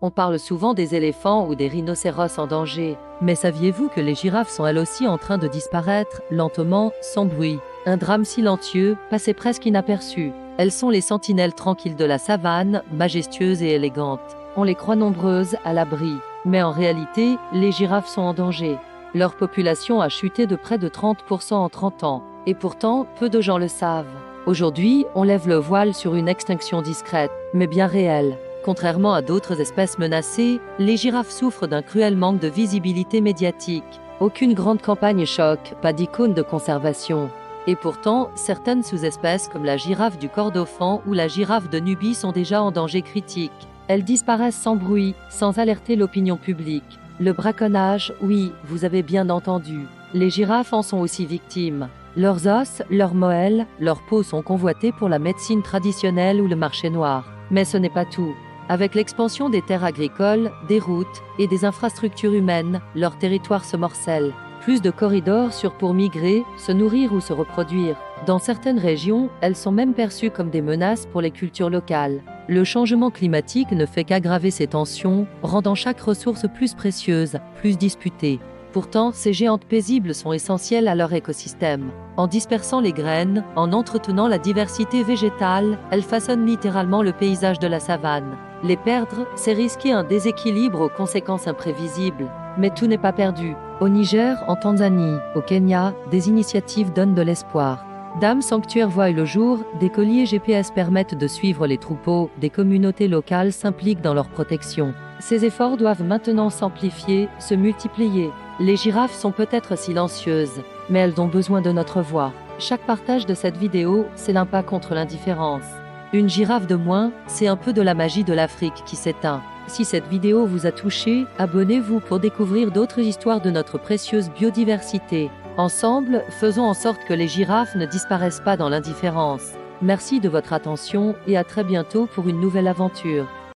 On parle souvent des éléphants ou des rhinocéros en danger. Mais saviez-vous que les girafes sont elles aussi en train de disparaître, lentement, sans bruit? Un drame silencieux, passé presque inaperçu. Elles sont les sentinelles tranquilles de la savane, majestueuses et élégantes. On les croit nombreuses, à l'abri. Mais en réalité, les girafes sont en danger. Leur population a chuté de près de 30% en 30 ans. Et pourtant, peu de gens le savent. Aujourd'hui, on lève le voile sur une extinction discrète, mais bien réelle. Contrairement à d'autres espèces menacées, les girafes souffrent d'un cruel manque de visibilité médiatique. Aucune grande campagne choc, pas d'icône de conservation. Et pourtant, certaines sous-espèces comme la girafe du Kordofan ou la girafe de Nubie sont déjà en danger critique. Elles disparaissent sans bruit, sans alerter l'opinion publique. Le braconnage, oui, vous avez bien entendu. Les girafes en sont aussi victimes. Leurs os, leurs moelles, leurs peaux sont convoitées pour la médecine traditionnelle ou le marché noir. Mais ce n'est pas tout. Avec l'expansion des terres agricoles, des routes et des infrastructures humaines, leur territoire se morcelle. Plus de corridors pour migrer, se nourrir ou se reproduire. Dans certaines régions, elles sont même perçues comme des menaces pour les cultures locales. Le changement climatique ne fait qu'aggraver ces tensions, rendant chaque ressource plus précieuse, plus disputée. Pourtant, ces géantes paisibles sont essentielles à leur écosystème. En dispersant les graines, en entretenant la diversité végétale, elles façonnent littéralement le paysage de la savane. Les perdre, c'est risquer un déséquilibre aux conséquences imprévisibles. Mais tout n'est pas perdu. Au Niger, en Tanzanie, au Kenya, des initiatives donnent de l'espoir. Dame Sanctuaire voit le jour, des colliers GPS permettent de suivre les troupeaux, des communautés locales s'impliquent dans leur protection. Ces efforts doivent maintenant s'amplifier, se multiplier. Les girafes sont peut-être silencieuses, mais elles ont besoin de notre voix. Chaque partage de cette vidéo, c'est un pas contre l'indifférence. Une girafe de moins, c'est un peu de la magie de l'Afrique qui s'éteint. Si cette vidéo vous a touché, abonnez-vous pour découvrir d'autres histoires de notre précieuse biodiversité. Ensemble, faisons en sorte que les girafes ne disparaissent pas dans l'indifférence. Merci de votre attention et à très bientôt pour une nouvelle aventure.